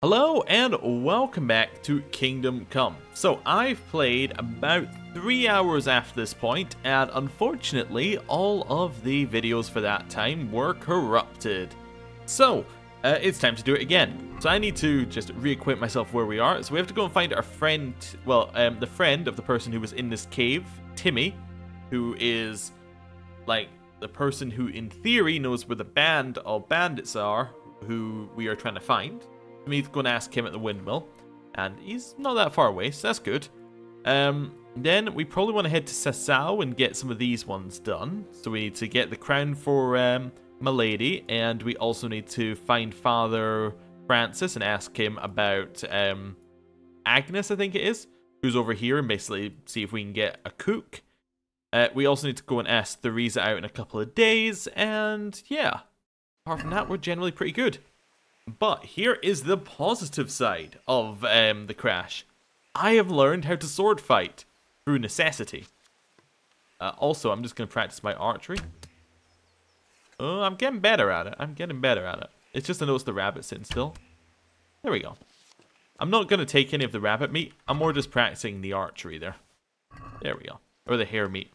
Hello and welcome back to Kingdom Come. So I've played about 3 hours after this point, and unfortunately all of the videos for that time were corrupted. So it's time to do it again. So I need to just reacquaint myself where we are. So we have to go and find our friend, well, the friend of the person who was in this cave, Timmy, who is like the person who in theory knows where the band of bandits are, who we are trying to find. Me going to ask him at the windmill, and he's not that far away, so that's good. Then we probably want to head to Sasau and get some of these ones done. So we need to get the crown for Milady, and we also need to find Father Francis and ask him about Agnes, I think it is, who's over here, and basically see if we can get a cook. We also need to go and ask Theresa out in a couple of days, and yeah, apart from that, we're generally pretty good. But here is the positive side of the crash. I have learned how to sword fight through necessity. Also, I'm just going to practice my archery. Oh, I'm getting better at it. It's just I noticed the rabbit sitting still. There we go. I'm not going to take any of the rabbit meat. I'm more just practicing the archery there. There we go. Or the hare meat.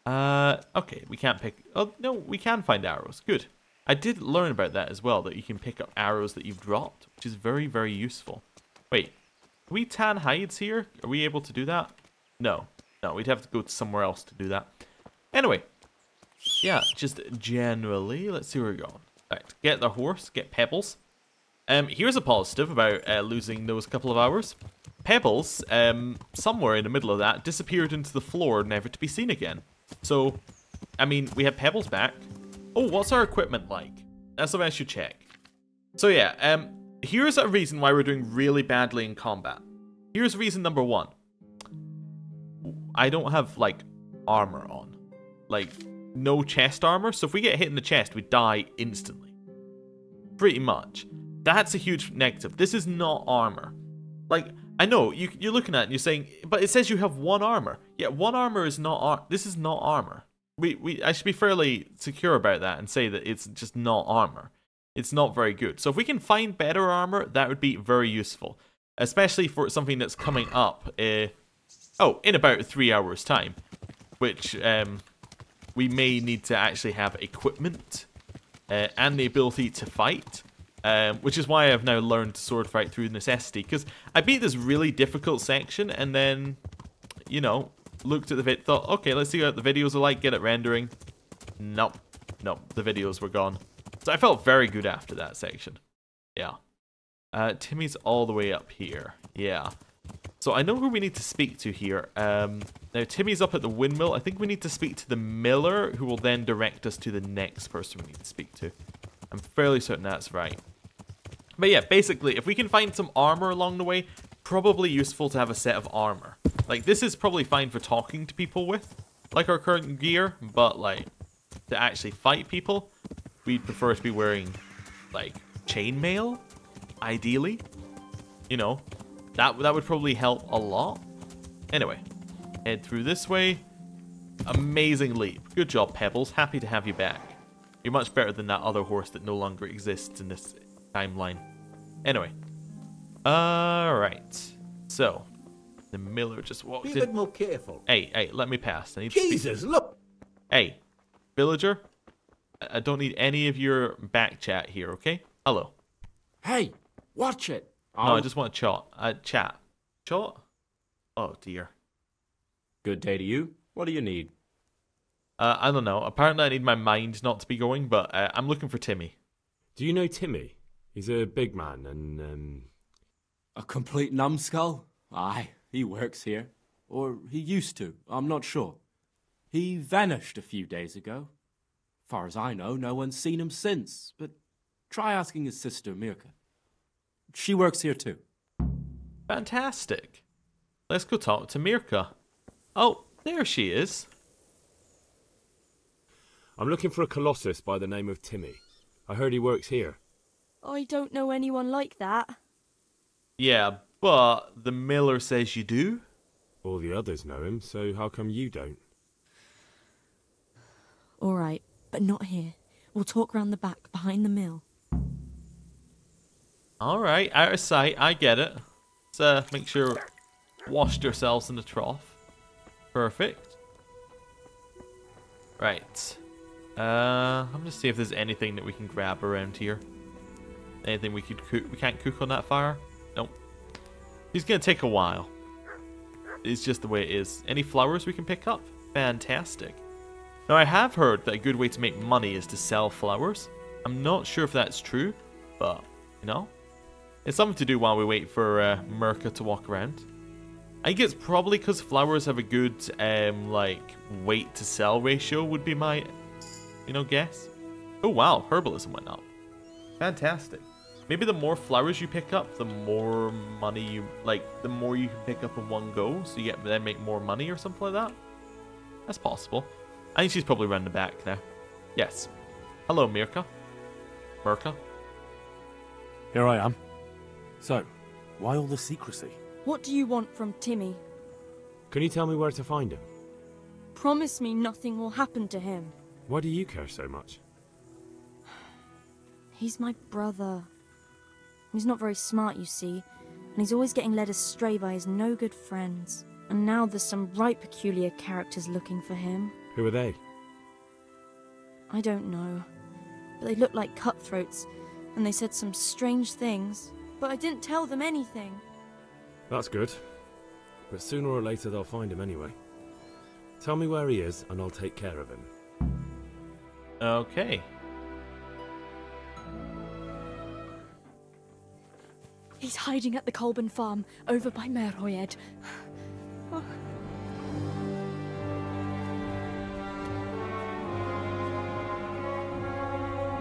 Okay, we can't pick... Oh, no, we can find arrows. Good. I did learn about that as well, that you can pick up arrows that you've dropped, which is very, very useful. Wait, can we tan hides here? Are we able to do that? No. No, we'd have to go to somewhere else to do that. Anyway, yeah, just generally, let's see where we're going. Right, get the horse, get Pebbles. Here's a positive about losing those couple of hours. Pebbles, somewhere in the middle of that, disappeared into the floor, never to be seen again. So, I mean, we have Pebbles back. Oh, what's our equipment like? That's something I should check. So yeah, here's a reason why we're doing really badly in combat. Here's reason number one. I don't have, like, armor on. Like, no chest armor. So if we get hit in the chest, we die instantly. Pretty much. That's a huge negative. This is not armor. Like, I know, you're looking at it and you're saying, but it says you have one armor. Yeah, one armor is not this is not armor. I should be fairly secure about that and say that it's just not armor. It's not very good. So if we can find better armor, that would be very useful. Especially for something that's coming up, in about 3 hours time. Which, we may need to actually have equipment and the ability to fight. Which is why I've now learned to sword fight through necessity. Because I beat this really difficult section and then, you know, looked at the vid, thought, okay, let's see what the videos are like, get it rendering. Nope. The videos were gone. So I felt very good after that section. Yeah. Timmy's all the way up here. Yeah. So I know who we need to speak to here. Now Timmy's up at the windmill. I think we need to speak to the miller, who will then direct us to the next person we need to speak to. I'm fairly certain that's right. But yeah, basically, if we can find some armor along the way, probably useful to have a set of armor. Like, this is probably fine for talking to people with, like our current gear, but, like, to actually fight people, we'd prefer to be wearing, like, chainmail, ideally. You know, that would probably help a lot. Anyway, head through this way. Amazing leap. Good job, Pebbles. Happy to have you back. You're much better than that other horse that no longer exists in this timeline. Anyway. Alright. So, the miller just walked in. Be a bit more careful. Hey, let me pass. I need Jesus, to look! Hey, villager. I don't need any of your back chat here, okay? Hello. Hey, watch it. No, I just want to chat. Chat? Oh, dear. Good day to you. What do you need? I don't know. Apparently I need my mind not to be going, but I'm looking for Timmy. Do you know Timmy? He's a big man and, A complete numbskull? Aye, he works here. Or he used to, I'm not sure. He vanished a few days ago. Far as I know, no one's seen him since, but try asking his sister, Mirka. She works here too. Fantastic. Let's go talk to Mirka. Oh, there she is. I'm looking for a colossus by the name of Timmy. I heard he works here. I don't know anyone like that. Yeah, but the miller says you do. All the others know him, so how come you don't? All right, but not here. We'll talk round the back, behind the mill. Alright, out of sight. I get it. Let's make sure washed ourselves in the trough. Perfect. Right. I'm gonna see if there's anything that we can grab around here. Anything we could cook? We can't cook on that fire? Nope. It's gonna take a while. It's just the way it is. Any flowers we can pick up? Fantastic. Now I have heard that a good way to make money is to sell flowers. I'm not sure if that's true, but, you know. It's something to do while we wait for Merca to walk around. I think it's probably because flowers have a good, like, weight to sell ratio would be my, you know, guess. Oh wow, herbalism went up. Fantastic. Maybe the more flowers you pick up, the more money you, like, the more you can pick up in one go, so you get then make more money or something like that. That's possible. I think she's probably round the back now. Yes. Hello, Merca. Here I am. So, why all the secrecy? What do you want from Timmy? Can you tell me where to find him? Promise me nothing will happen to him. Why do you care so much? He's my brother. He's not very smart, you see, and he's always getting led astray by his no-good friends. And now there's some right peculiar characters looking for him. Who are they? I don't know, but they looked like cutthroats, and they said some strange things, but I didn't tell them anything. That's good. But sooner or later they'll find him anyway. Tell me where he is and I'll take care of him. Okay. He's hiding at the Colburn farm, over by Merhoyed.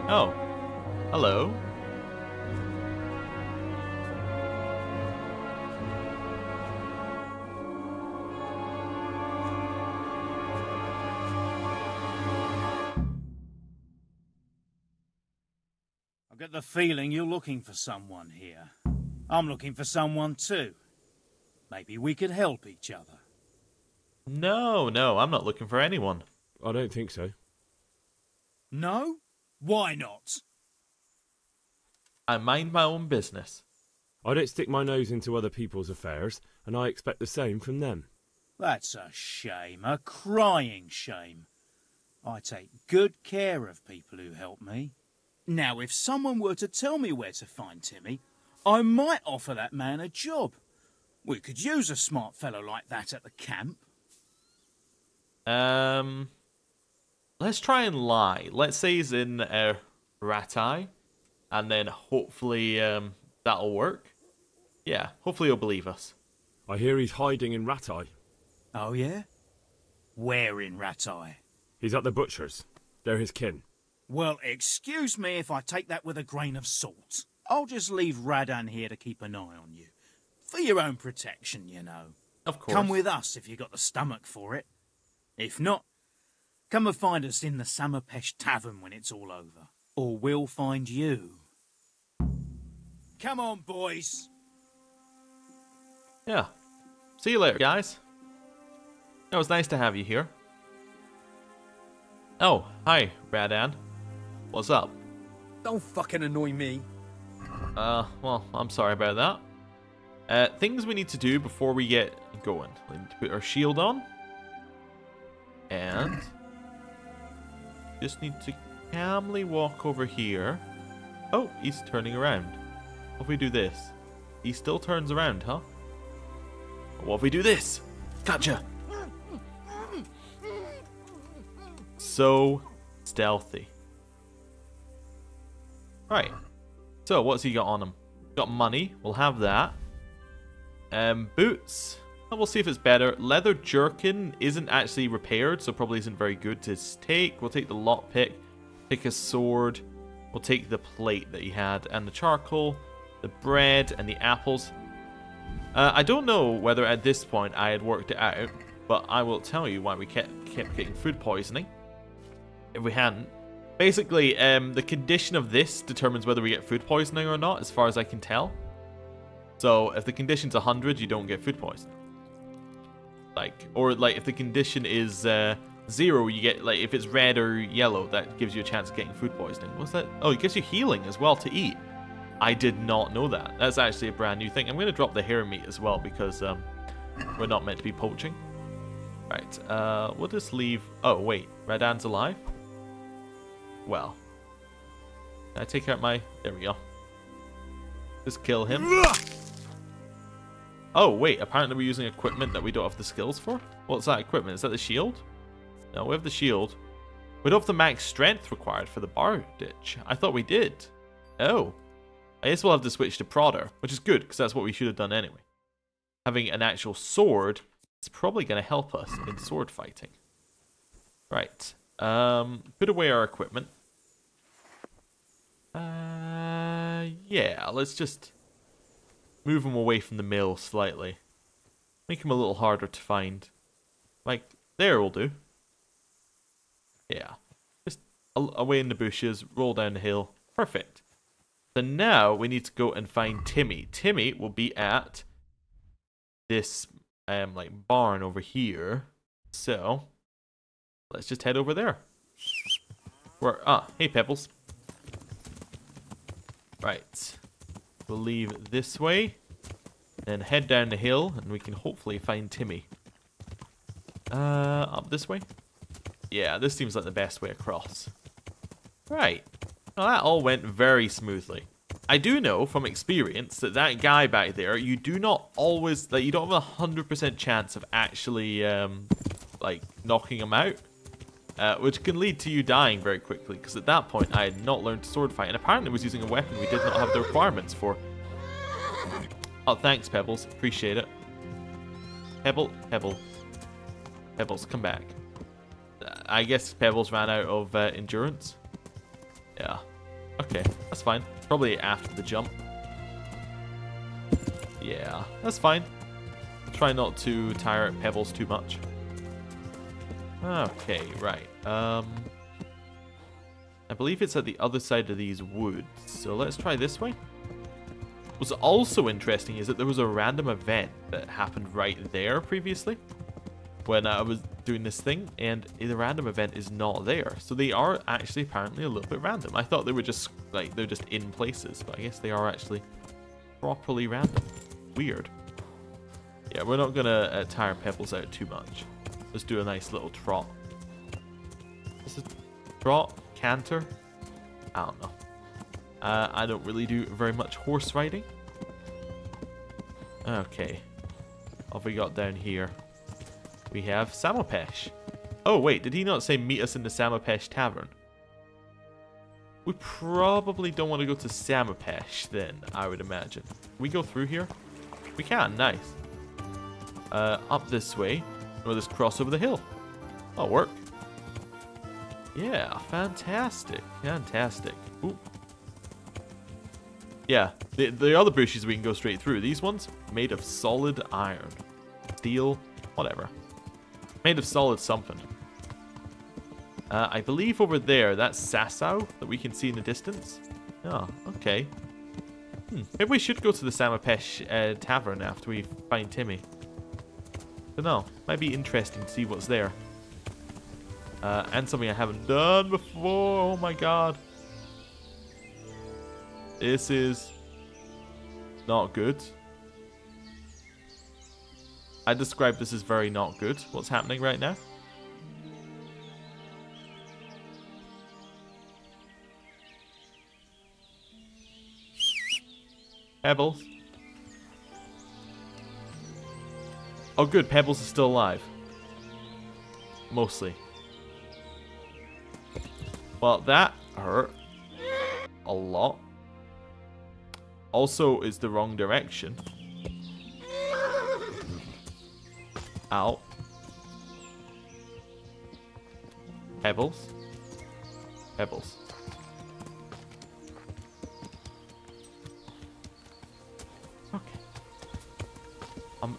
Oh. Hello. I get the feeling you're looking for someone here. I'm looking for someone too. Maybe we could help each other. No, I'm not looking for anyone. I don't think so. No? Why not? I mind my own business. I don't stick my nose into other people's affairs, and I expect the same from them. That's a shame, a crying shame. I take good care of people who help me. Now, if someone were to tell me where to find Timmy, I might offer that man a job. We could use a smart fellow like that at the camp. Let's try and lie. Let's say he's in Ratai, and then hopefully that'll work. Yeah, hopefully he'll believe us. I hear he's hiding in Ratai. Oh, yeah? Where in Ratai? He's at the butcher's. They're his kin. Well, excuse me if I take that with a grain of salt. I'll just leave Radan here to keep an eye on you. For your own protection, you know. Of course. Come with us if you got the stomach for it. If not, come and find us in the Samapesh Tavern when it's all over. Or we'll find you. Come on, boys. Yeah. See you later, guys. It was nice to have you here. Oh, hi, Radan. What's up? Don't fucking annoy me. Well, I'm sorry about that. Things we need to do before we get going. We need to put our shield on. And just need to calmly walk over here. Oh, he's turning around. What if we do this? He still turns around, huh? What if we do this? Gotcha! So stealthy. Right. So, what's he got on him? Got money. We'll have that. Boots. Well, we'll see if it's better. Leather jerkin isn't actually repaired, so probably isn't very good to take. We'll take the lockpick. Take a sword. We'll take the plate that he had. And the charcoal. The bread. And the apples. I don't know whether at this point I had worked it out. But I will tell you why we kept getting food poisoning. If we hadn't. Basically, the condition of this determines whether we get food poisoning or not, as far as I can tell. So, if the condition's 100, you don't get food poisoning. Or if the condition is 0, you get, if it's red or yellow, that gives you a chance of getting food poisoning. What's that? Oh, it gives you healing as well to eat. I did not know that. That's actually a brand new thing. I'm going to drop the hare meat as well because we're not meant to be poaching. Right, we'll just leave... Oh, wait. Radan's alive? Well. Can I take out my... There we go. Just kill him. Oh, wait. Apparently we're using equipment that we don't have the skills for? What's that equipment? Is that the shield? No, we have the shield. We don't have the max strength required for the bar ditch. I thought we did. Oh. I guess we'll have to switch to Prodder, which is good, because that's what we should have done anyway. Having an actual sword is probably going to help us in sword fighting. Right. Put away our equipment. Yeah, let's just move him away from the mill slightly. Make him a little harder to find. Like, there will do. Yeah. Just away in the bushes, roll down the hill. Perfect. So now we need to go and find Timmy. Timmy will be at this like barn over here. So let's just head over there. Hey Pebbles. Right. We'll leave this way and head down the hill and we can hopefully find Timmy. Up this way? Yeah, this seems like the best way across. Right. Well, that all went very smoothly. I do know from experience that that guy back there, you do not always, like, you don't have 100% chance of actually, like, knocking him out. Which can lead to you dying very quickly, because at that point I had not learned to sword fight, and apparently was using a weapon we did not have the requirements for. Oh, thanks, Pebbles. Appreciate it. Pebbles, come back. I guess Pebbles ran out of endurance. Yeah. Okay, that's fine. Probably after the jump. Yeah, that's fine. Try not to tire out Pebbles too much. Okay, right. I believe it's at the other side of these woods. So let's try this way. What's also interesting is that there was a random event that happened right there previously when I was doing this thing, and the random event is not there. So they are actually apparently a little bit random. I thought they were just like they're just in places, but I guess they are actually properly random. Weird. Yeah, we're not gonna tire Pebbles out too much. Let's do a nice little trot. Is it trot? Canter? I don't know. I don't really do very much horse riding. Okay. What have we got down here? We have Samopesh. Oh, wait. Did he not say meet us in the Samopesh Tavern? We probably don't want to go to Samopesh then, I would imagine. Can we go through here? We can. Nice. Up this way. We'll just cross over the hill. That'll work. Yeah, fantastic. Fantastic. Ooh. Yeah, the other bushes we can go straight through. These ones, made of solid iron. Steel, whatever. Made of solid something. I believe over there, that's Sasau that we can see in the distance. Oh, okay. Maybe we should go to the Samopesh Tavern after we find Timmy. Don't know. Might be interesting to see what's there. And something I haven't done before. Oh my god. This is not good. I describe this as very not good. What's happening right now? Pebbles. Oh good, Pebbles is still alive. Mostly. Well, that hurt a lot. Also is the wrong direction. Ow. Pebbles. Pebbles. Okay.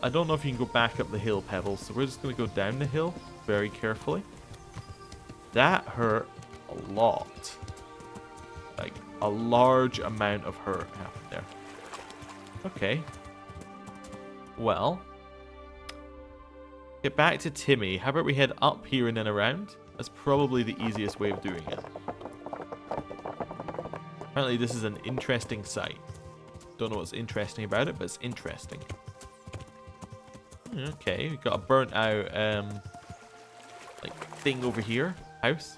I don't know if you can go back up the hill, Pebbles, so we're just going to go down the hill very carefully. That hurt a lot. Like, a large amount of hurt happened there. Okay. Well. Get back to Timmy. How about we head up here and then around? That's probably the easiest way of doing it. Apparently this is an interesting site. Don't know what's interesting about it, but it's interesting. Okay, we've got a burnt out like thing over here. House.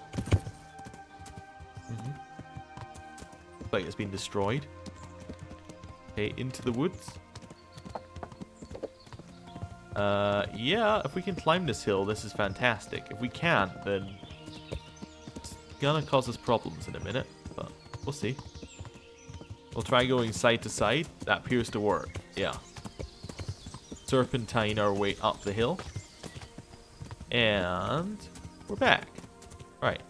Looks like it's been destroyed. Okay, into the woods. Yeah, if we can climb this hill, this is fantastic. If we can't, then it's gonna cause us problems in a minute, but we'll see. We'll try going side to side. That appears to work. Yeah. Serpentine our way up the hill. And we're back. Right.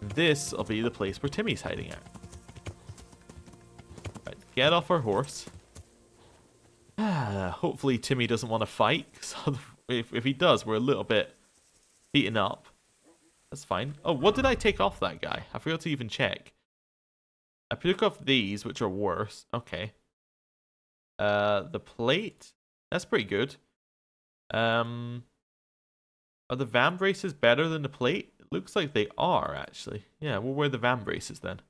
This will be the place where Timmy's hiding out. Right, get off our horse. Hopefully Timmy doesn't want to fight. Cause if he does, we're a little bit beaten up. That's fine. Oh, what did I take off that guy? I forgot to even check. I took off these, which are worse. Okay. The plate. That's pretty good. Are the van braces better than the plate? It looks like they are, actually. Yeah, we'll wear the van braces then.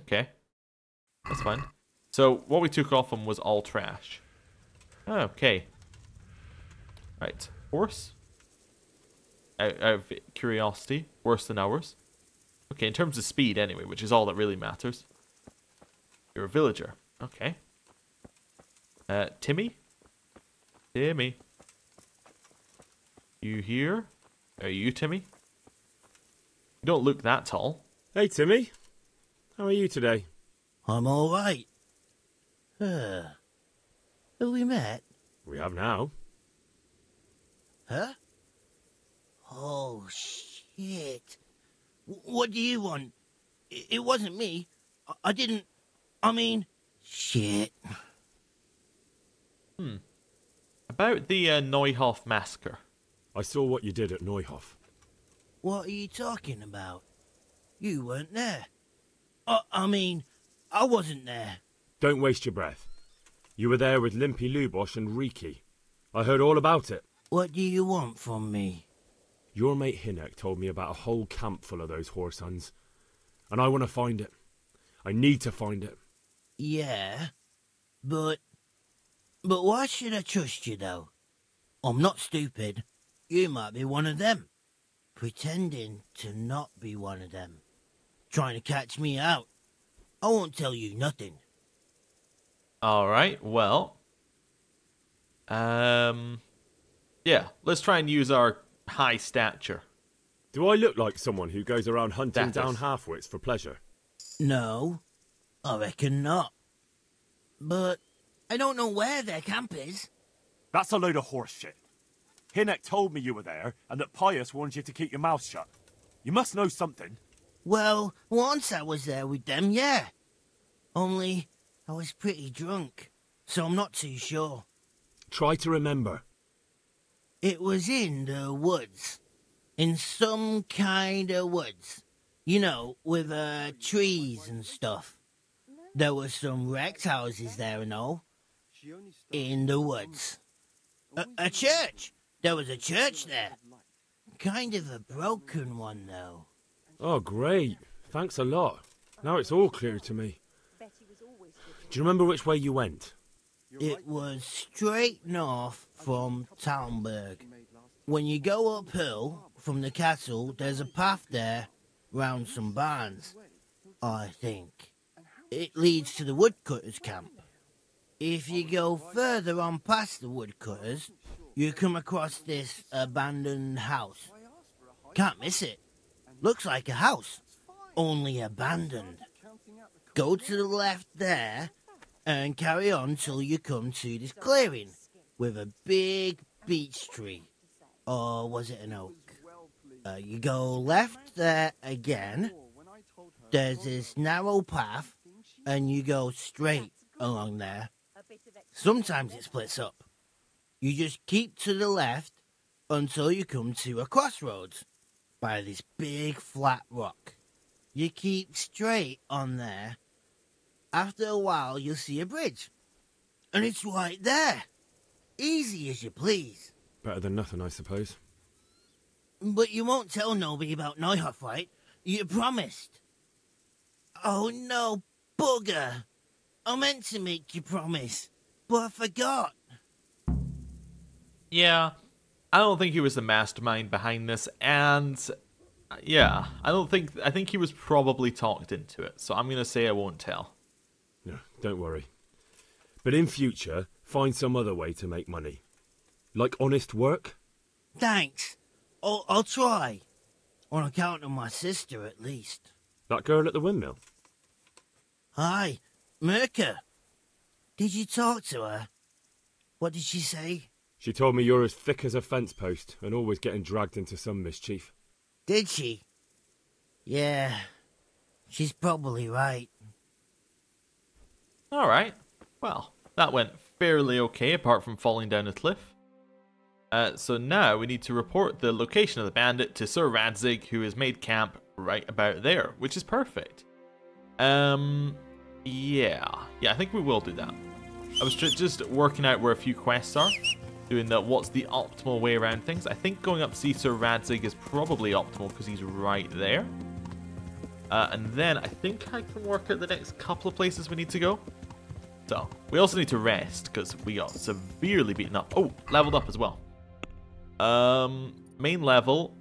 Okay. That's fine. So, what we took off them was all trash. Okay. Right. Horse. Out of curiosity. Worse than ours. Okay, in terms of speed anyway, which is all that really matters. You're a villager. Okay. Timmy? Timmy. You here? Are you Timmy? You don't look that tall. Hey, Timmy. How are you today? I'm all right. Have we met? We have now. Huh? Oh, shit. What do you want? It wasn't me. I didn't... I mean... Shit. About the Neuhof massacre. I saw what you did at Neuhof. What are you talking about? You weren't there. I mean, I wasn't there. Don't waste your breath. You were there with Limpy Lubosh and Riki. I heard all about it. What do you want from me? Your mate Hinek told me about a whole camp full of those horse huns. And I want to find it. I need to find it. Yeah, but why should I trust you, though? I'm not stupid. You might be one of them. Pretending to not be one of them. Trying to catch me out. I won't tell you nothing. Alright, well. Yeah, let's try and use our high stature. Do I look like someone who goes around hunting That does. down half-wits for pleasure? No, I reckon not. But I don't know where their camp is. That's a load of horse shit. Hinek told me you were there, and that Pius warned you to keep your mouth shut. You must know something. Well, once I was there with them, yeah. Only I was pretty drunk, so I'm not too sure. Try to remember. It was in the woods. In some kind of woods. You know, with trees and stuff. There were some wrecked houses there and all. In the woods. A church! There was a church there. Kind of a broken one, though. Oh, great. Thanks a lot. Now it's all clear to me. Do you remember which way you went? It was straight north from Talmberg. When you go uphill from the castle, there's a path there round some barns, I think. It leads to the woodcutters' camp. If you go further on past the woodcutters, you come across this abandoned house. Can't miss it. Looks like a house, only abandoned. Go to the left there and carry on till you come to this clearing with a big beech tree. Or was it an oak? You go left there again. There's this narrow path and you go straight along there. Sometimes it splits up. You just keep to the left until you come to a crossroads by this big flat rock. You keep straight on there. After a while, you'll see a bridge. And it's right there. Easy as you please. Better than nothing, I suppose. But you won't tell nobody about Neuhof, right? You promised. Oh, no, Bugger! I meant to make you promise, but I forgot. Yeah, I don't think he was the mastermind behind this, and yeah, I think he was probably talked into it, so I'm gonna say I won't tell. No, don't worry. But in future, find some other way to make money. Like honest work? Thanks. I'll try. On account of my sister, at least. That girl at the windmill? Hi, Merker. Did you talk to her? What did she say? She told me you're as thick as a fence post and always getting dragged into some mischief. Did she? Yeah, she's probably right. Alright, well, that went fairly okay apart from falling down a cliff. So now we need to report the location of the bandit to Sir Radzig, who has made camp right about there, which is perfect. Yeah, I think we will do that. I was just working out where a few quests are, doing what's the optimal way around things. I think going up to see Sir Radzig is probably optimal because he's right there. And then I think I can work out the next couple of places we need to go. So, we also need to rest because we got severely beaten up. Oh, leveled up as well. Main level.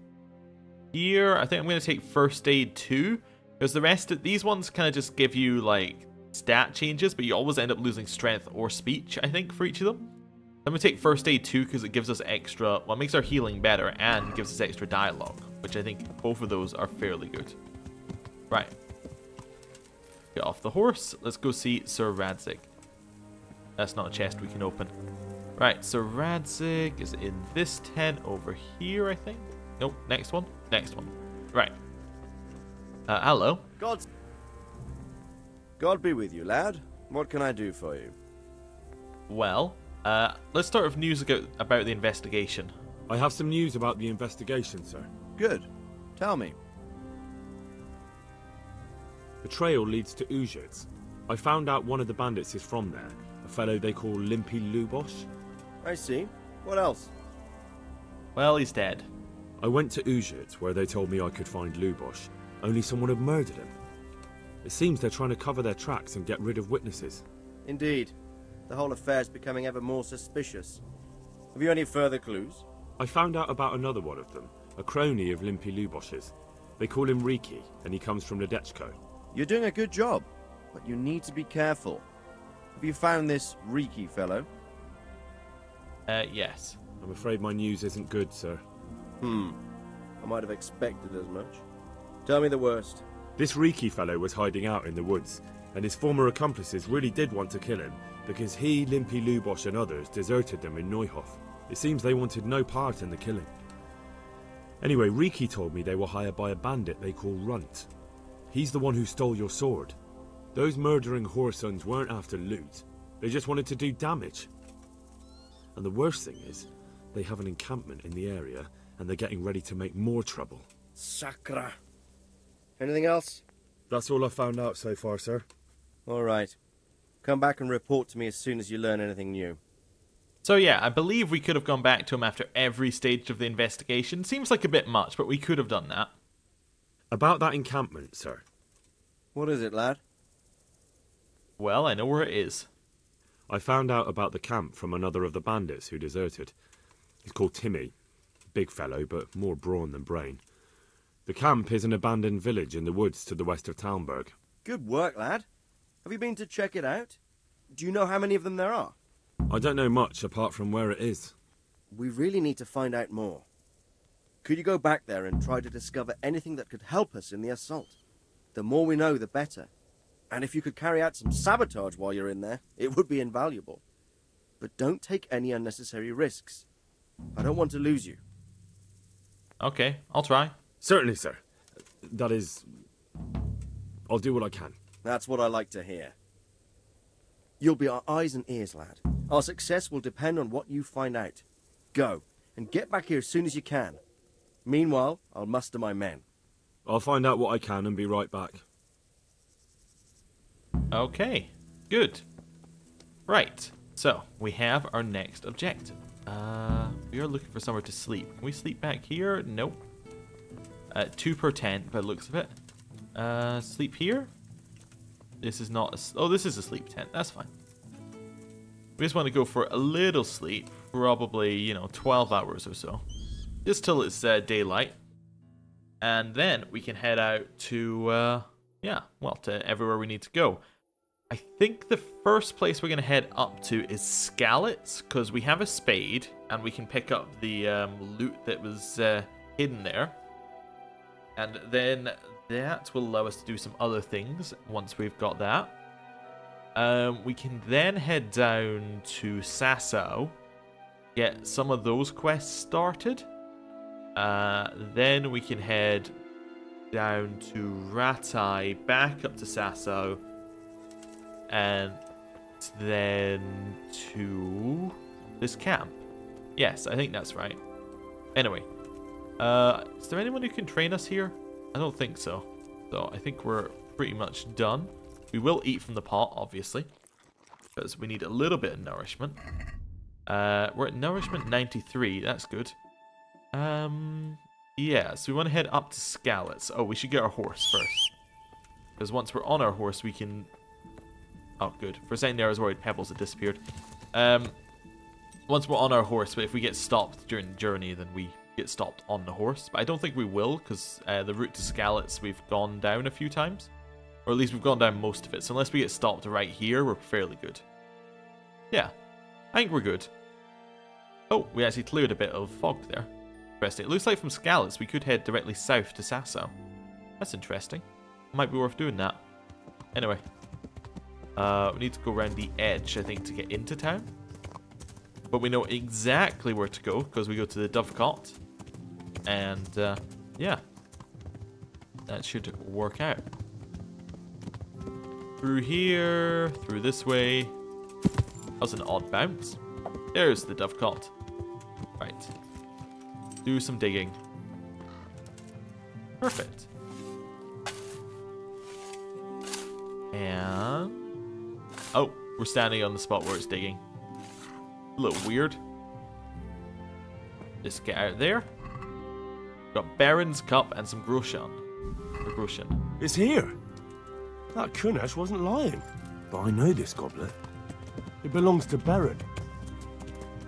Here, I think I'm going to take First Aid 2. Because the rest of these ones kind of just give you, like, stat changes, but you always end up losing strength or speech, I think, for each of them. I'm going to take First Aid 2 because it gives us extra, well, it makes our healing better and gives us extra dialogue, which I think both of those are fairly good. Right. Get off the horse. Let's go see Sir Radzig. That's not a chest we can open. Right, Sir Radzig is in this tent over here, I think. Nope, next one. Next one. Right. Hello. God be with you, lad. What can I do for you? Well, let's start with news about the investigation. I have some news about the investigation, sir. Good. Tell me. The trail leads to Uzhitz. I found out one of the bandits is from there, a fellow they call Limpy Lubosh. I see. What else? Well, he's dead. I went to Uzhitz, where they told me I could find Lubosh, only someone had murdered him. It seems they're trying to cover their tracks and get rid of witnesses. Indeed. The whole affair's becoming ever more suspicious. Have you any further clues? I found out about another one of them, a crony of Limpy Lubosh's. They call him Riki, and he comes from Nadechko. You're doing a good job, but you need to be careful. Have you found this Riki fellow? Yes. I'm afraid my news isn't good, sir. I might have expected as much. Tell me the worst. This Riki fellow was hiding out in the woods, and his former accomplices really did want to kill him, because he, Limpy Lubosh and others deserted them in Neuhof. It seems they wanted no part in the killing. Anyway, Riki told me they were hired by a bandit they call Runt. He's the one who stole your sword. Those murdering whoresons weren't after loot. They just wanted to do damage. And the worst thing is, they have an encampment in the area, and they're getting ready to make more trouble. Sakra. Anything else? That's all I've found out so far, sir. All right. Come back and report to me as soon as you learn anything new. So yeah, I believe we could have gone back to him after every stage of the investigation. Seems like a bit much, but we could have done that. About that encampment, sir. What is it, lad? Well, I know where it is. I found out about the camp from another of the bandits who deserted. He's called Timmy. Big fellow, but more brawn than brain. The camp is an abandoned village in the woods to the west of Talmberg. Good work, lad. Have you been to check it out? Do you know how many of them there are? I don't know much apart from where it is. We really need to find out more. Could you go back there and try to discover anything that could help us in the assault? The more we know, the better. And if you could carry out some sabotage while you're in there, it would be invaluable. But don't take any unnecessary risks. I don't want to lose you. Okay, I'll try. Certainly, sir. That is... I'll do what I can. That's what I like to hear. You'll be our eyes and ears, lad. Our success will depend on what you find out. Go, and get back here as soon as you can. Meanwhile, I'll muster my men. I'll find out what I can and be right back. Okay, good. Right, so we have our next objective. We are looking for somewhere to sleep. Can we sleep back here? Nope. 2 per tent by the looks of it. Sleep here? This is not a... Oh, this is a sleep tent. That's fine. We just want to go for a little sleep. Probably, you know, 12 hours or so. Just till it's daylight. And then we can head out to, yeah, well, to everywhere we need to go. I think the first place we're going to head up to is Skalitz, because we have a spade, and we can pick up the loot that was hidden there. And then that will allow us to do some other things once we've got that. We can then head down to Sasau, get some of those quests started. Then we can head down to Ratai, back up to Sasau, and then to this camp. Yes, I think that's right. Anyway, is there anyone who can train us here? I don't think so. So I think we're pretty much done. We will eat from the pot, obviously, because we need a little bit of nourishment. We're at nourishment 93. That's good. Yeah, so we want to head up to Skalitz. Oh, we should get our horse first. Because once we're on our horse, we can... Oh, good. For a second there, I was worried pebbles had disappeared. Once we're on our horse, but if we get stopped during the journey, then we get stopped on the horse. But I don't think we will, because the route to Skalitz we've gone down a few times. Or at least we've gone down most of it. So unless we get stopped right here, we're fairly good. Yeah, I think we're good. Oh, we actually cleared a bit of fog there. Interesting. It looks like from Skalitz we could head directly south to Sasau. That's interesting. Might be worth doing that. Anyway. We need to go around the edge, I think, to get into town. But we know exactly where to go, because we go to the Dovecot. And, yeah. That should work out. Through here, through this way. That was an odd bounce. There's the Dovecot. Right. Do some digging. Perfect. And... Oh, we're standing on the spot where it's digging. A little weird. Just get out there. Got Baron's Cup and some Groshan. It's here. That Kunesh wasn't lying. But I know this goblet. It belongs to Baron.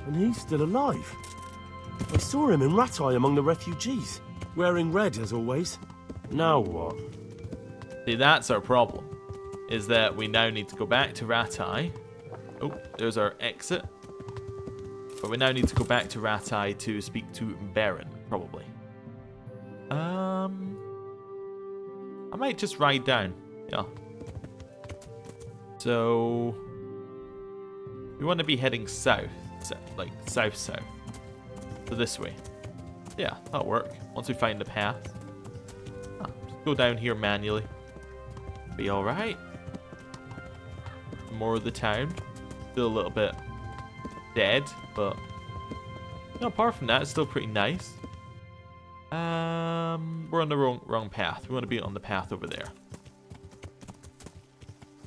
And he's still alive. I saw him in Ratai among the refugees, wearing red as always. Now what? See, that's our problem. Is that we now need to go back to Ratai. Oh, there's our exit. But we now need to go back to Ratai to speak to Baron, probably. I might just ride down. Yeah. So we want to be heading south, like south-south. So this way. Yeah, that'll work. Once we find the path. Just go down here manually. Be alright. More of the town. Still a little bit dead, but no, apart from that, it's still pretty nice. We're on the wrong path. We want to be on the path over there.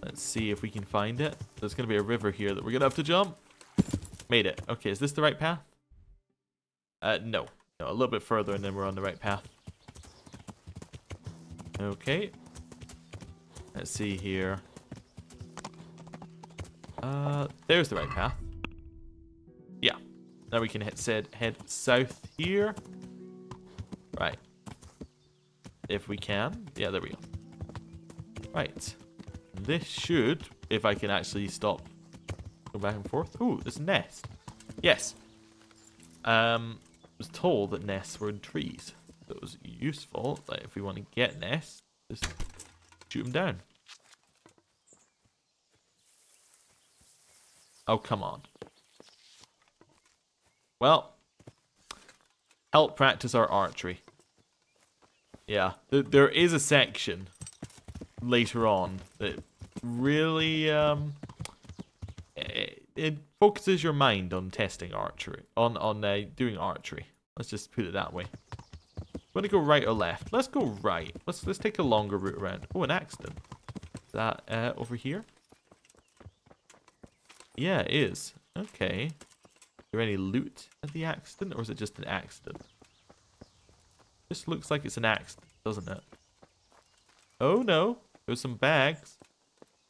Let's see if we can find it. There's going to be a river here that we're going to have to jump. Made it. Okay, is this the right path? No. No, a little bit further and then we're on the right path. Okay. Let's see here. There's the right path. Yeah. Now we can head south here. Right. If we can. Yeah, there we go. Right. This should, if I can actually stop, go back and forth. Ooh, there's a nest. Yes. I was told that nests were in trees. So it was useful. Like if we want to get nests, just shoot them down. Oh, come on. Well, help practice our archery. Yeah, there is a section later on that really it focuses your mind on testing archery, on doing archery. Let's just put it that way. Want to go right or left? Let's go right. Let's take a longer route around. Oh, an accident. Is that over here? Yeah, it is. Okay. Is there any loot at the accident, or is it just an accident? This looks like it's an accident, doesn't it? Oh no, there's some bags.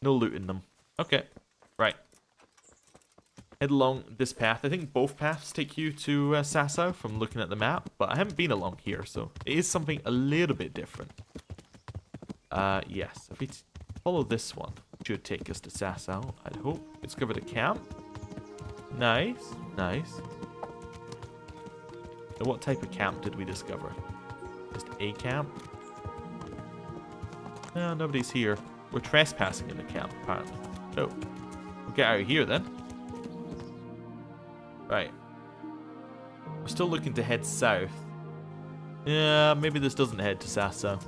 No looting them. Okay. Right. Head along this path. I think both paths take you to Sasau from looking at the map, but I haven't been along here, so it is something a little bit different. Yes. If we follow this one, it should take us to Sasau, I'd hope. We discovered a camp. Nice. Nice. Now, what type of camp did we discover? Just a camp? No, nobody's here. We're trespassing in the camp, apparently. Oh. We'll get out of here, then. Right. We're still looking to head south. Yeah, maybe this doesn't head to Sasau.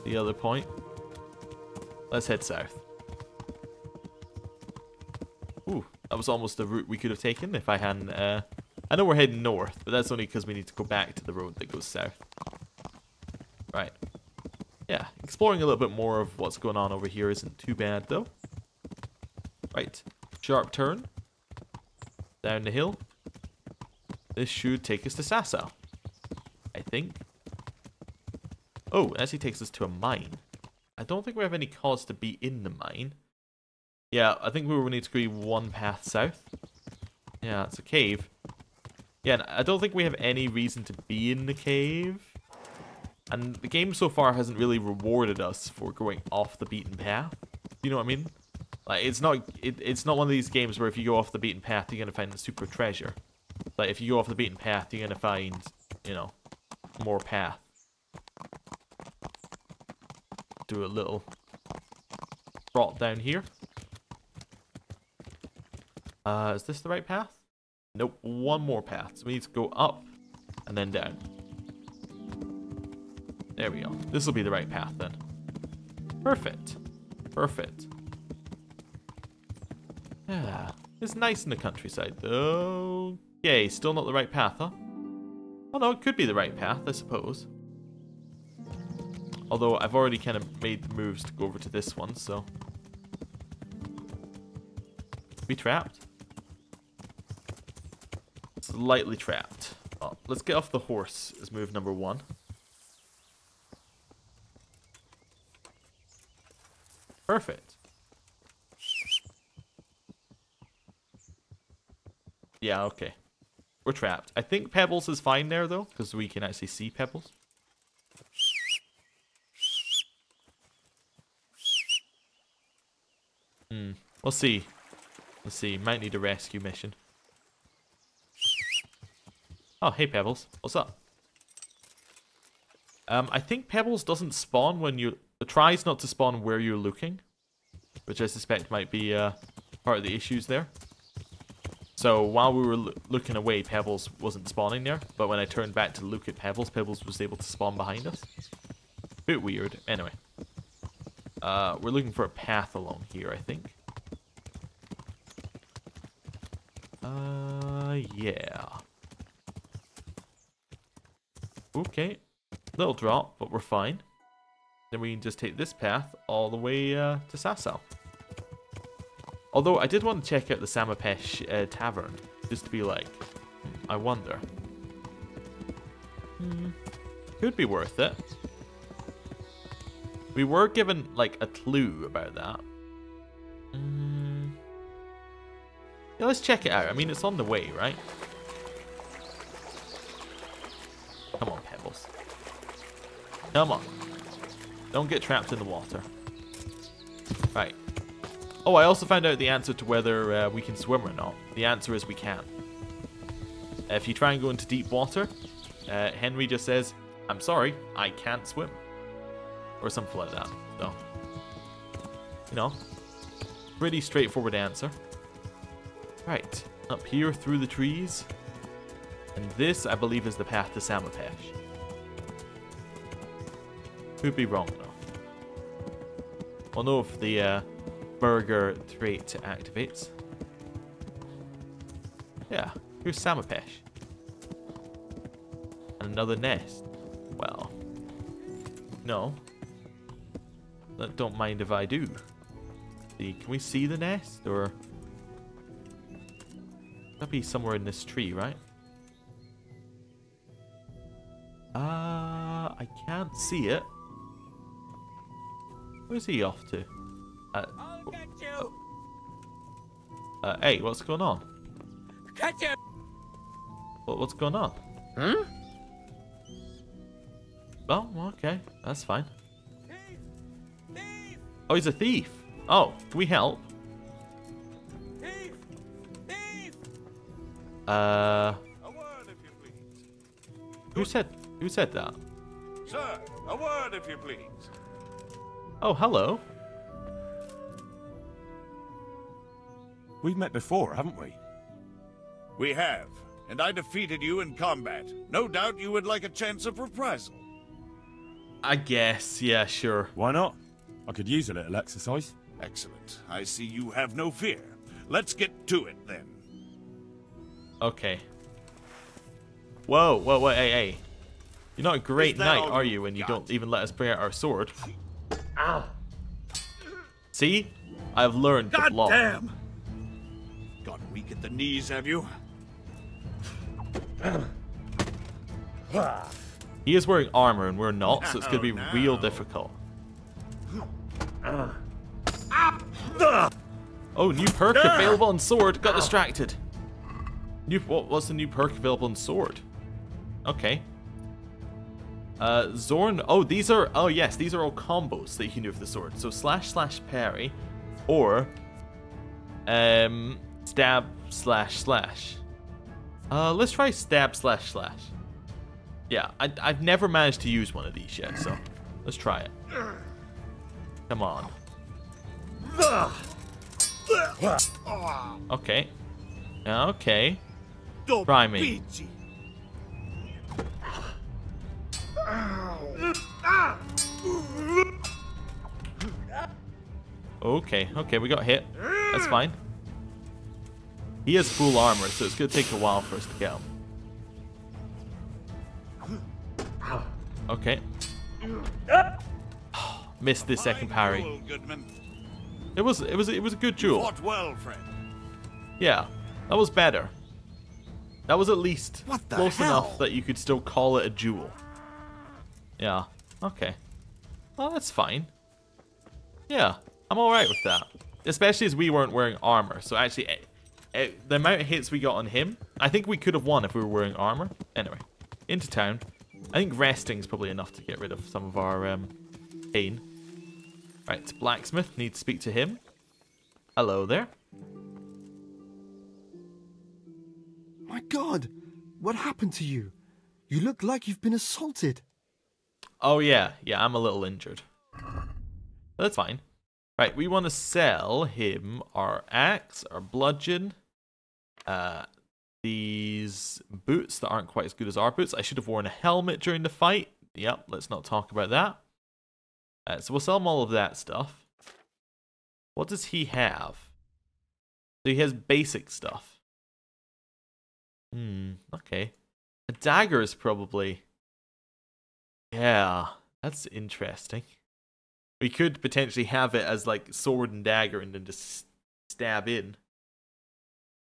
The other point. Let's head south. Ooh, that was almost the route we could have taken if I hadn't... I know we're heading north, but that's only because we need to go back to the road that goes south. Right. Yeah, exploring a little bit more of what's going on over here isn't too bad, though. Right. Sharp turn. Down the hill. This should take us to Sasau, I think. Oh, it actually takes us to a mine. I don't think we have any cause to be in the mine. Yeah, I think we will need to go one path south. Yeah, it's a cave. Yeah, and I don't think we have any reason to be in the cave. And the game so far hasn't really rewarded us for going off the beaten path. You know what I mean? Like, it's not one of these games where if you go off the beaten path, you're going to find the super treasure. Like, if you go off the beaten path, you're going to find, you know, more path. Do a little trot down here. Is this the right path? Nope, one more path. So we need to go up and then down. There we go. This will be the right path then. Perfect. Perfect. Yeah. It's nice in the countryside though. Yay, still not the right path, huh? Oh no, it could be the right path, I suppose. Although I've already kind of made the moves to go over to this one, so. We trapped? Slightly trapped. Oh, let's get off the horse is move number 1. Perfect. Yeah, okay. We're trapped. I think Pebbles is fine there, though, because we can actually see Pebbles. We'll see. Let's see. Might need a rescue mission. Oh, hey, Pebbles. What's up? I think Pebbles doesn't spawn when you... It tries not to spawn where you're looking, which I suspect might be part of the issues there. So while we were looking away, Pebbles wasn't spawning there, but when I turned back to look at Pebbles, Pebbles was able to spawn behind us. Bit weird. Anyway. We're looking for a path along here, I think. Yeah. Okay. Little drop, but we're fine. Then we can just take this path all the way to Sasau. Although I did want to check out the Samapesh tavern, just to be like, I wonder. Could be worth it. We were given like a clue about that. Yeah, let's check it out. I mean, it's on the way, right? Come on, Pebbles. Come on. Don't get trapped in the water. Right. Oh, I also found out the answer to whether we can swim or not. The answer is we can. If you try and go into deep water, Henry just says, I'm sorry, I can't swim. Or something like that. So, you know, pretty straightforward answer. Right, up here through the trees. And this, I believe, is the path to Samapesh. Could be wrong, though. I'll know if the burger trait activates. Yeah, here's Samapesh. And another nest. Well, no. Don't mind if I do. See, can we see the nest, or... That'd be somewhere in this tree, right? I can't see it. Where's he off to? I'll get you. Hey, what's going on? Catch you. What's going on? Huh? Oh, okay, that's fine. Thief! Thief! Oh, he's a thief. Oh, can we help? Thief! Thief! Uh, A word, if you please. who said that? Sir, a word, if you please. Oh, hello. We've met before, haven't we? We have, and I defeated you in combat. No doubt you would like a chance of reprisal. I guess, yeah, sure. Why not? I could use a little exercise. Excellent. I see you have no fear. Let's get to it, then. Okay. Whoa, hey. You're not a great Is that knight, all are you've you, when you got? don't even let us bring out our sword? Ow. See? I've learned the God law. damn! Got weak at the knees, have you? He is wearing armor and we're not, so it's going to be Oh, no. real difficult. Oh, new perk available on sword. Got distracted. What's the new perk available on sword? Okay. Zorn. Oh, these are. Oh, yes, these are all combos that you can do with the sword. So / parry, or stab / let's try stab / Yeah, I've never managed to use one of these yet, so let's try it. Come on. Okay. Okay. Try me. Okay, we got hit. That's fine. He has full armor, so it's going to take a while for us to get him. Okay. Missed this second parry. Duel, Goodman. It was a good duel. Fought well, friend. Yeah, that was better. That was at least close enough that you could still call it a duel. Yeah. Okay. Well, that's fine. Yeah, I'm alright with that. Especially as we weren't wearing armor. So actually, the amount of hits we got on him, I think we could have won if we were wearing armor. Anyway, into town. I think resting is probably enough to get rid of some of our pain. Right, blacksmith. Need to speak to him. Hello there. My God, what happened to you? You look like you've been assaulted. Oh yeah, I'm a little injured. That's fine. Right, we want to sell him our axe, our bludgeon, these boots that aren't quite as good as our boots. I should have worn a helmet during the fight. Yep, let's not talk about that. So we'll sell him all of that stuff. What does he have? So he has basic stuff. Okay. A dagger is probably... Yeah, that's interesting. We could potentially have it as like sword and dagger and then just stab in.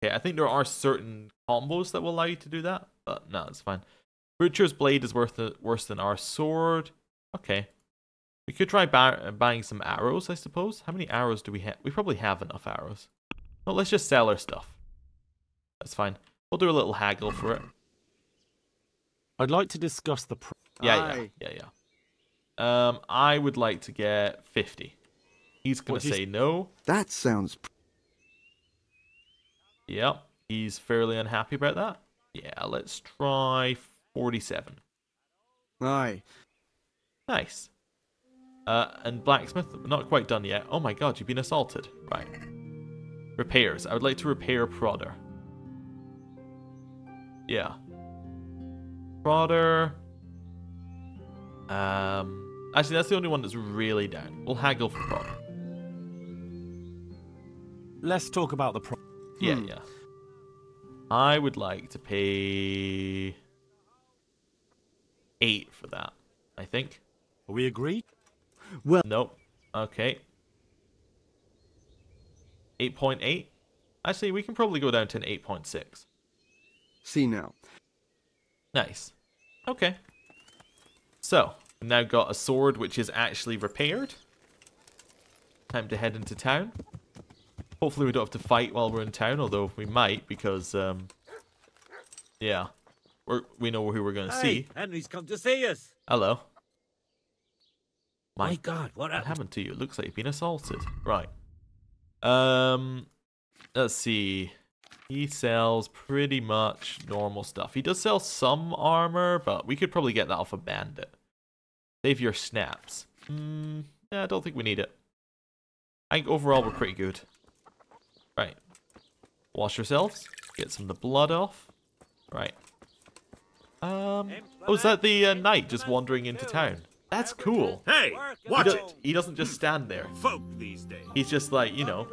Okay, I think there are certain combos that will allow you to do that, but no, it's fine. Butcher's blade is worse than our sword. Okay. We could try buying some arrows, I suppose. How many arrows do we have? We probably have enough arrows. Well, let's just sell our stuff. That's fine. We'll do a little haggle for it. I'd like to discuss the... Yeah. I would like to get 50. He's going to say no. That sounds... Yep, he's fairly unhappy about that. Yeah, let's try 47. Aye. Nice. And blacksmith, not quite done yet. Oh my god, you've been assaulted. Right. Repairs. I would like to repair Prodder. Yeah. Prodder. Actually, that's the only one that's really down. We'll haggle for Prodder. Let's talk about the... Yeah. I would like to pay 8 for that, I think. Are we agreed? Well... Nope. Okay. 8.8? Actually, we can probably go down to an 8.6. See now. Nice. Okay. So, we've now got a sword which is actually repaired. time to head into town. Hopefully we don't have to fight while we're in town, although we might because, yeah, we know who we're going to see. Henry's come to see us. Hello. My God, what happened to you? It looks like you've been assaulted. Right. Let's see. He sells pretty much normal stuff. He does sell some armor, but we could probably get that off a bandit. Save your snaps. Yeah, I don't think we need it. I think overall we're pretty good. Right. Wash yourselves. Get some of the blood off. Right. Oh, is that the knight just wandering into town? That's cool. Hey, watch it. He doesn't just stand there. Folk these days. He's just like, you know,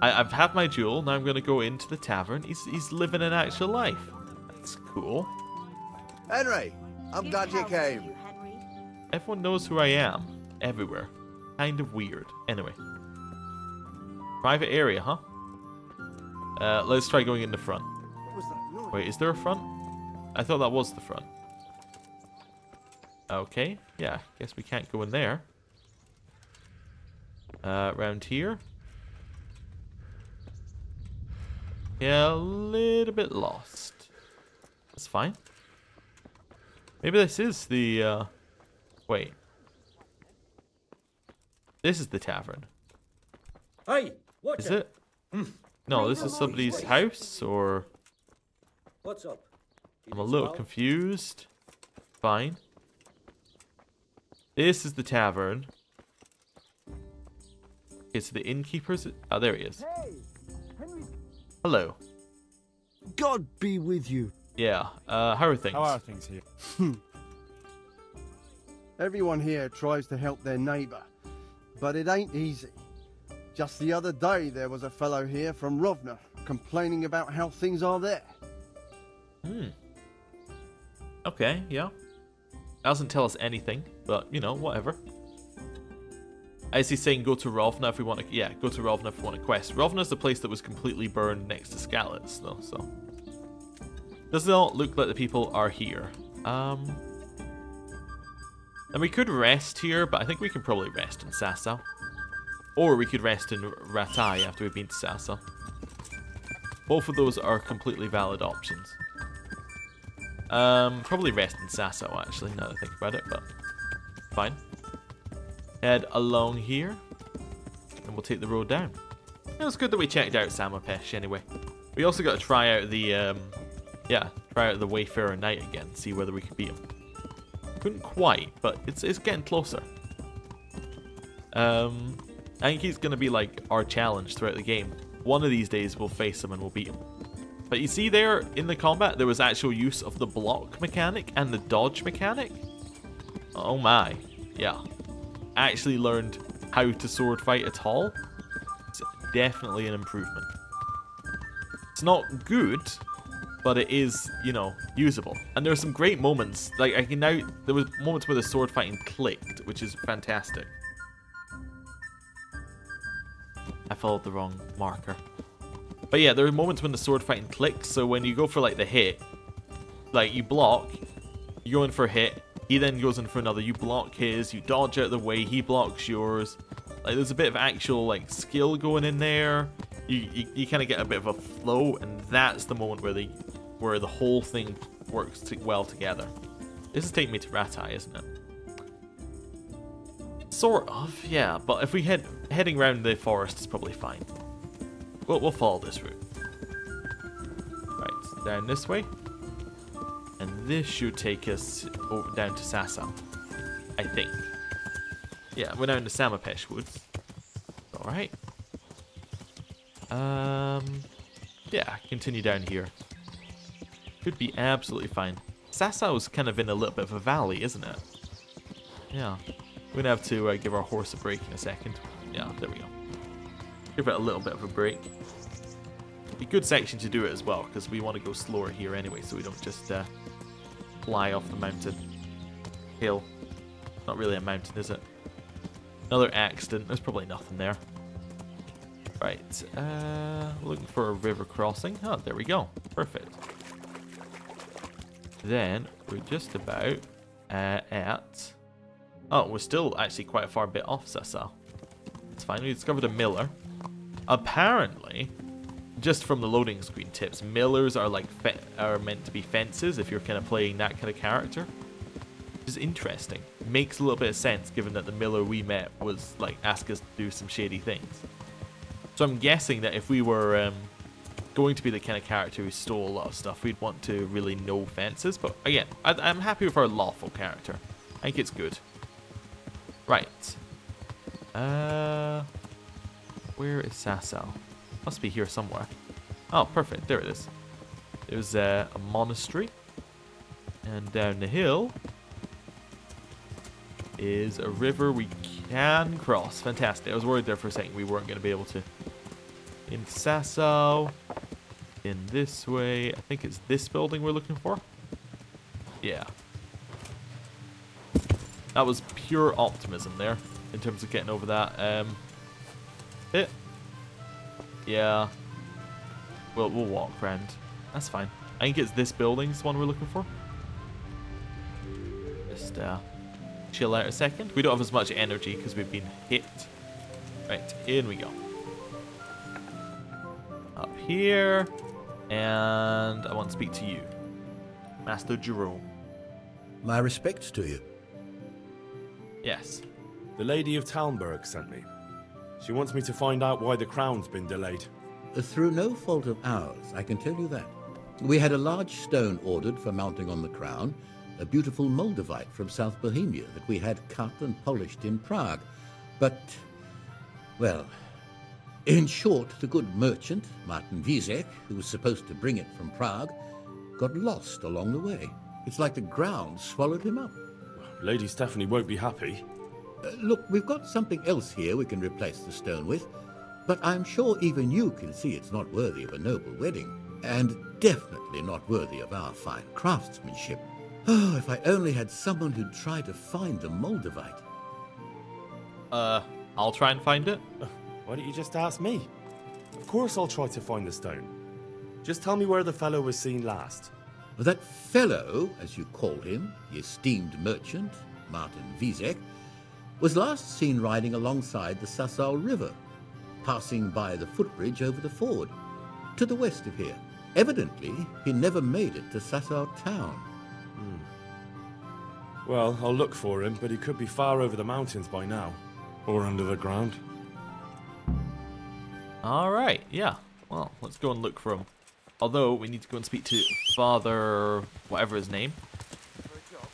I've had my jewel, now I'm going to go into the tavern. He's living an actual life. That's cool. Henry, I'm glad you came. Everyone knows who I am. Everywhere. Kind of weird. Anyway. Private area, huh? Let's try going in the front. Wait, is there a front? I thought that was the front. Okay, yeah, guess we can't go in there. Around here. Yeah, a little bit lost. That's fine. Maybe this is the, wait. This is the tavern. Hey, what is it? No, this is somebody's house, or... What's up? I'm a little confused. Fine. This is the tavern. It's the innkeeper's... Oh, there he is. Hello. God be with you. Yeah, how are things? How are things here? Everyone here tries to help their neighbour, but it ain't easy. Just the other day there was a fellow here from Rovna complaining about how things are there. Okay, yeah. Doesn't tell us anything, but, you know, whatever. Is he saying go to Rovna if we want to... Yeah, go to Rovna if we want a quest. Rovna's the place that was completely burned next to Skalitz, though, so... Does not look like the people are here. And we could rest here, but I think we can probably rest in Sasa. Or we could rest in Ratai after we've been to Sasa. Both of those are completely valid options. Probably rest in Sasso, actually, now that I think about it, but fine. Head along here, and we'll take the road down. It was good that we checked out Samapesh, anyway. We also got to try out the, try out the Wayfarer Knight again, see whether we could beat him. Couldn't quite, but it's getting closer. I think he's going to be, like, our challenge throughout the game. One of these days, we'll face him and we'll beat him. But you see there, in the combat, there was actual use of the block mechanic and the dodge mechanic. Oh my. Yeah. Actually learned how to sword fight at all. It's definitely an improvement. It's not good, but it is, you know, usable. And there are some great moments. Like, I can now... There was moments where the sword fighting clicked, which is fantastic. I followed the wrong marker. But yeah, there are moments when the sword fighting clicks, so when you go for like the hit, like you block, you go in for a hit, he then goes in for another, you block his, you dodge out of the way, he blocks yours. Like there's a bit of actual like skill going in there. You kind of get a bit of a flow, and that's the moment where the whole thing works well together. This is taking me to Ratai, isn't it? Sort of, yeah, but if we heading around the forest is probably fine. We'll follow this route. Right, down this way. And this should take us down to Sasa. I think. Yeah, we're down to Samapesh Woods. Alright. Yeah, continue down here. Should be absolutely fine. Sasa's kind of in a little bit of a valley, isn't it? Yeah. We're going to have to give our horse a break in a second. Yeah, there we go. Give it a little bit of a break. Be a good section to do it as well, because we want to go slower here anyway, so we don't just fly off the mountain. Hill. Not really a mountain, is it? Another accident. There's probably nothing there. Right. Looking for a river crossing. Oh, there we go. Perfect. Then we're just about at... Oh, we're still actually quite a far bit off Sasa. That's fine. We discovered a miller. Apparently, just from the loading screen tips, millers are like are meant to be fences if you're kind of playing that kind of character. Which is interesting. Makes a little bit of sense given that the miller we met was like ask us to do some shady things. So I'm guessing that if we were going to be the kind of character who stole a lot of stuff, we'd want to really know fences. But again, I'm happy with our lawful character. I think it's good. Right. Where is Sasau? Must be here somewhere. Oh, perfect. There it is. There's a monastery. And down the hill is a river we can cross. Fantastic. I was worried there for a second we weren't going to be able to. In Sasau. In this way. I think it's this building we're looking for. Yeah. That was pure optimism there. In terms of getting over that. Yeah. We'll walk around. That's fine. I think it's this building's the one we're looking for. Just chill out a second. We don't have as much energy because we've been hit. Right, in we go. Up here. And I want to speak to you. Master Jerome. My respects to you. Yes. The Lady of Talmberg sent me. She wants me to find out why the crown's been delayed. Through no fault of ours, I can tell you that. We had a large stone ordered for mounting on the crown, a beautiful Moldavite from South Bohemia that we had cut and polished in Prague. But, well, in short, the good merchant, Martin Wiesek, who was supposed to bring it from Prague, got lost along the way. It's like the ground swallowed him up. Lady Stephanie won't be happy. Look, we've got something else here we can replace the stone with, but I'm sure even you can see it's not worthy of a noble wedding, and definitely not worthy of our fine craftsmanship. Oh, if I only had someone who'd try to find the Moldavite. I'll try and find it. Why don't you just ask me? Of course I'll try to find the stone. Just tell me where the fellow was seen last. That fellow, as you call him, the esteemed merchant, Martin Wiesek, was last seen riding alongside the Sasau River, passing by the footbridge over the ford, to the west of here. Evidently, he never made it to Sasau town. Well, I'll look for him, but he could be far over the mountains by now. Or under the ground. Alright, yeah. Well, let's go and look for him. Although, we need to go and speak to Father, whatever his name,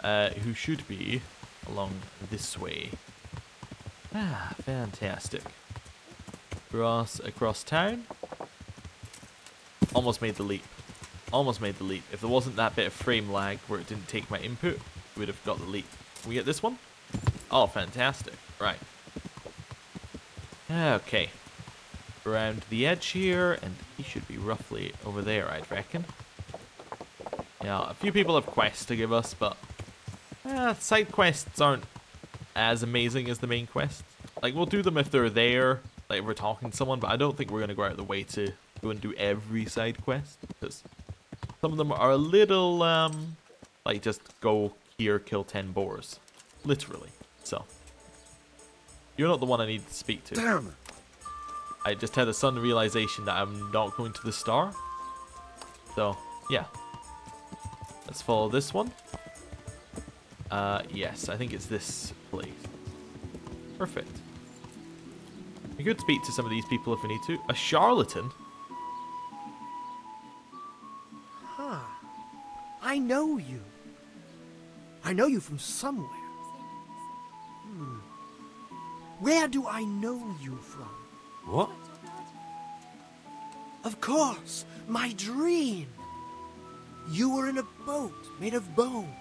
who should be along this way. Ah, fantastic. Across town. Almost made the leap. Almost made the leap. If there wasn't that bit of frame lag where it didn't take my input, we would have got the leap. Can we get this one? Oh, fantastic. Right. Okay. Around the edge here, and he should be roughly over there, I'd reckon. Yeah, a few people have quests to give us, but side quests aren't as amazing as the main quest. Like, we'll do them if they're there, like if we're talking to someone, but I don't think we're going to go out of the way to go and do every side quest, because some of them are a little, like, just go here, kill 10 boars. Literally. So, you're not the one I need to speak to. Damn! I just had a sudden realization that I'm not going to the star. So, yeah. Let's follow this one. Yes, I think it's this place. Perfect. We could speak to some of these people if we need to. A charlatan? Huh. I know you. I know you from somewhere. Where do I know you from? What? Of course, my dream. You were in a boat made of bone,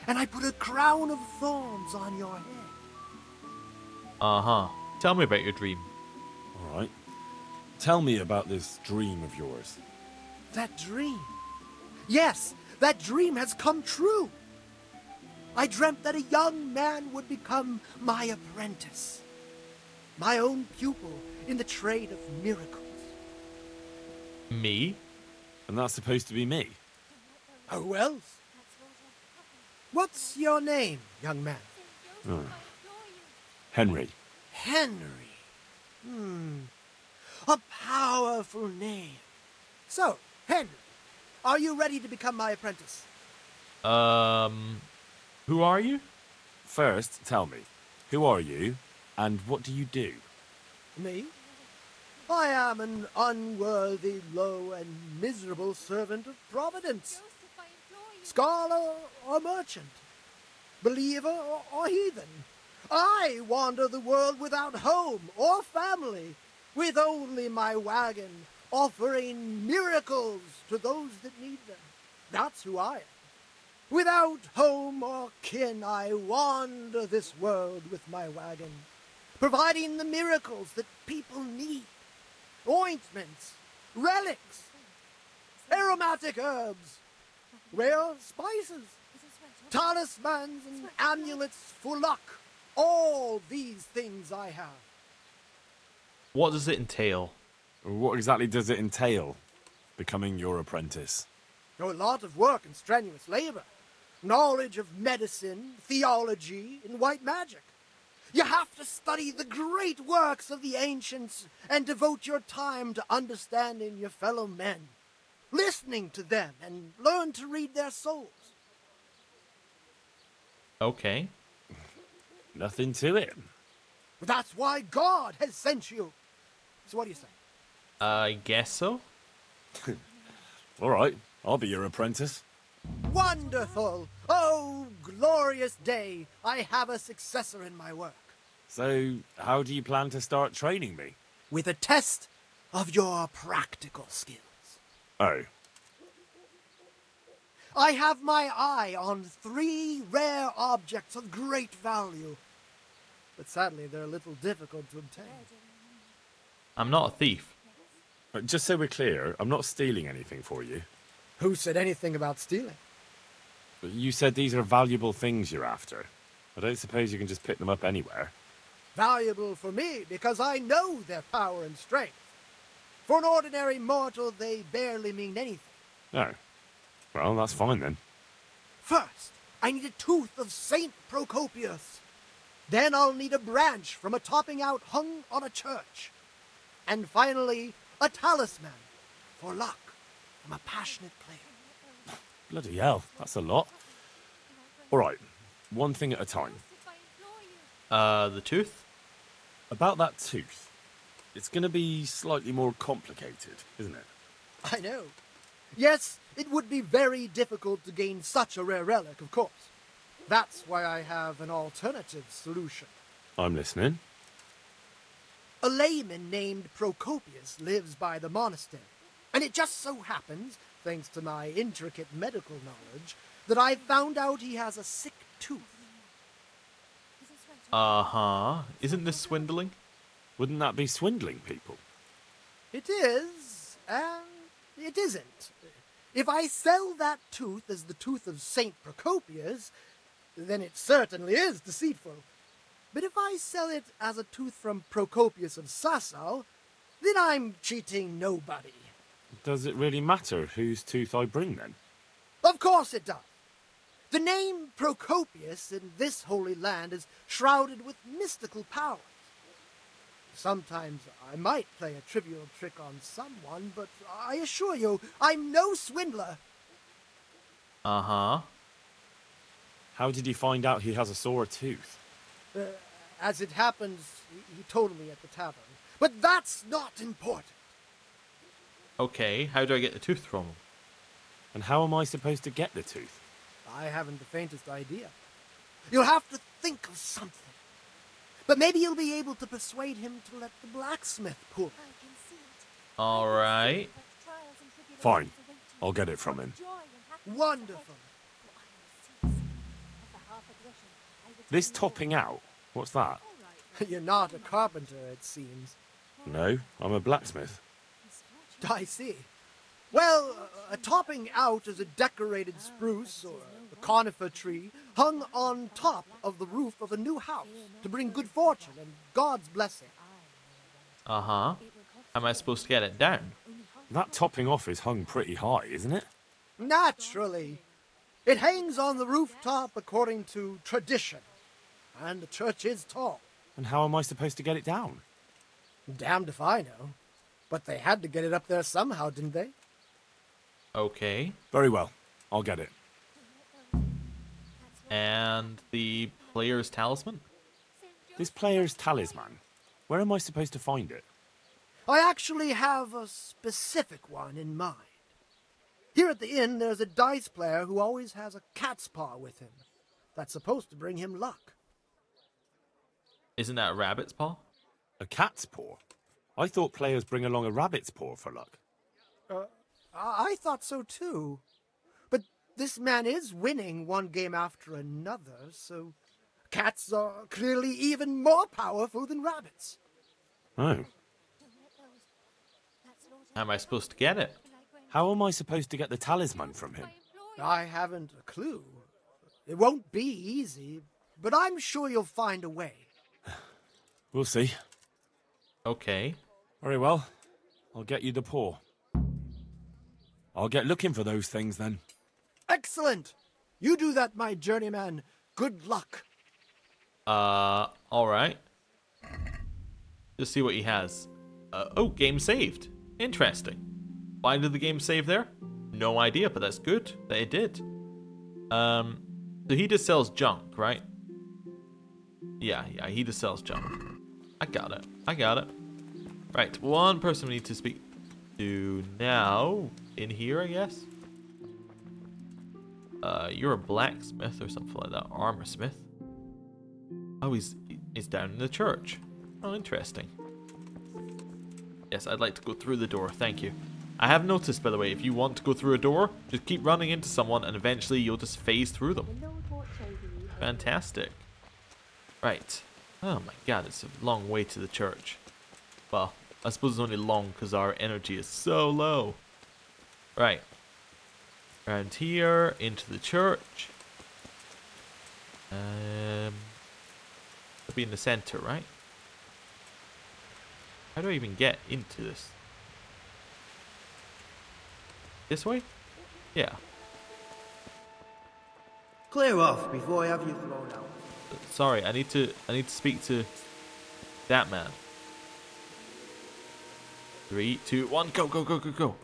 and I put a crown of thorns on your head. Uh-huh. Tell me about your dream. All right. Tell me about this dream of yours. That dream? Yes, that dream has come true. I dreamt that a young man would become my apprentice, my own pupil in the trade of miracles. Me? And that's supposed to be me? Who else? What's your name, young man? Henry. Henry. A powerful name. So, Henry, are you ready to become my apprentice? Who are you? First, tell me, who are you, and what do you do? Me? I am an unworthy, low, and miserable servant of Providence. Scholar or merchant, believer or heathen, I wander the world without home or family, with only my wagon, offering miracles to those that need them. That's who I am. Without home or kin, I wander this world with my wagon, providing the miracles that people need. Ointments, relics, aromatic herbs, rare spices, talismans and amulets for luck. All these things I have. What does it entail? What exactly does it entail, becoming your apprentice? A lot of work and strenuous labor. Knowledge of medicine, theology, and white magic. You have to study the great works of the ancients and devote your time to understanding your fellow men, listening to them, and learn to read their souls. Okay. Nothing to it. That's why God has sent you. So what do you say? I guess so. All right, I'll be your apprentice. Wonderful! Oh, glorious day! I have a successor in my work. So, how do you plan to start training me? With a test of your practical skills. Oh. I have my eye on 3 rare objects of great value. But sadly, they're a little difficult to obtain. I'm not a thief. Just so we're clear, I'm not stealing anything for you. Who said anything about stealing? You said these are valuable things you're after. I don't suppose you can just pick them up anywhere. Valuable for me because I know their power and strength. For an ordinary mortal, they barely mean anything. Oh. Well, that's fine then. First, I need a tooth of Saint Procopius. Then I'll need a branch from a topping out hung on a church. And finally, a talisman for luck from a passionate player. Bloody hell, that's a lot. All right, one thing at a time. The tooth? About that tooth. It's going to be slightly more complicated, isn't it? I know. Yes, it would be very difficult to gain such a rare relic, of course. That's why I have an alternative solution. I'm listening. A layman named Procopius lives by the monastery, and it just so happens, thanks to my intricate medical knowledge, that I found out he has a sick tooth. Uh-huh. Isn't this swindling? Wouldn't that be swindling people? It is, and it isn't. If I sell that tooth as the tooth of Saint Procopius, then it certainly is deceitful. But if I sell it as a tooth from Procopius of Sasau, then I'm cheating nobody. Does it really matter whose tooth I bring then? Of course it does. The name Procopius in this holy land is shrouded with mystical powers. Sometimes I might play a trivial trick on someone, but I assure you, I'm no swindler. Uh-huh. How did you find out he has a sore tooth? As it happens, he told me at the tavern. But that's not important. Okay, how do I get the tooth from him? And how am I supposed to get the tooth? I haven't the faintest idea. You'll have to think of something. But maybe you'll be able to persuade him to let the blacksmith pull it. Alright. Fine. I'll get it from him. Wonderful. This topping out, what's that? You're not a carpenter, it seems. No, I'm a blacksmith. I see. Well, a topping out is a decorated spruce or a conifer tree hung on top of the roof of a new house to bring good fortune and God's blessing. Uh-huh. How am I supposed to get it down? That topping off is hung pretty high, isn't it? Naturally. It hangs on the rooftop according to tradition. And the church is tall. And how am I supposed to get it down? Damned if I know. But they had to get it up there somehow, didn't they? Okay. Very well. I'll get it. And the player's talisman? This player's talisman. Where am I supposed to find it? I actually have a specific one in mind. Here at the inn, there's a dice player who always has a cat's paw with him. That's supposed to bring him luck. Isn't that a rabbit's paw? A cat's paw? I thought players bring along a rabbit's paw for luck. I thought so too. But this man is winning one game after another, so cats are clearly even more powerful than rabbits. Oh. How am I supposed to get it? How am I supposed to get the talisman from him? I haven't a clue. It won't be easy, but I'm sure you'll find a way. We'll see. Okay. Very well. I'll get you the paw. I'll get looking for those things then. Excellent! You do that, my journeyman. Good luck. Alright. Just see what he has. Oh, game saved. Interesting. Why did the game save there? No idea, but that's good that it did. So he just sells junk, right? Yeah, he just sells junk. I got it. Right, one person we need to speak to now. In here, I guess. You're a blacksmith or something like that. Armor smith. Oh, he's down in the church. Oh, interesting. Yes, I'd like to go through the door, thank you. I have noticed, by the way, if you want to go through a door, just keep running into someone and eventually you'll just phase through them. Fantastic. Right. Oh my god, it's a long way to the church. Well, I suppose it's only long because our energy is so low. Right. Around here, into the church. It'll be in the center, right? How do I even get into this? This way? Yeah. Clear off before I have you thrown out. Sorry, I need to speak to that man. 3, 2, 1, go.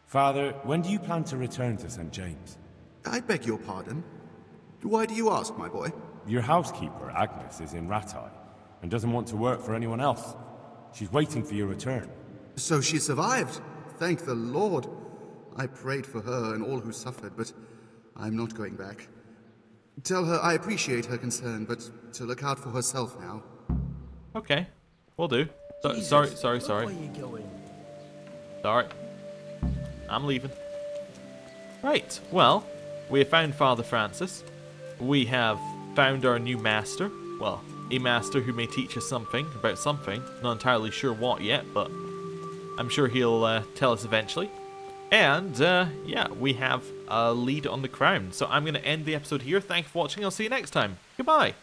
Father, when do you plan to return to St. James? I beg your pardon. Why do you ask, my boy? Your housekeeper, Agnes, is in Rattay and doesn't want to work for anyone else. She's waiting for your return. So she survived. Thank the Lord. I prayed for her and all who suffered, but I'm not going back. Tell her I appreciate her concern, but to look out for herself now. Okay, will do. Sorry. Where are you going? Sorry. I'm leaving. Right, well, we have found Father Francis. We have found our new master. Well, a master who may teach us something about something. Not entirely sure what yet, but I'm sure he'll tell us eventually. And, yeah, we have a lead on the crown. So I'm going to end the episode here. Thanks for watching. I'll see you next time. Goodbye.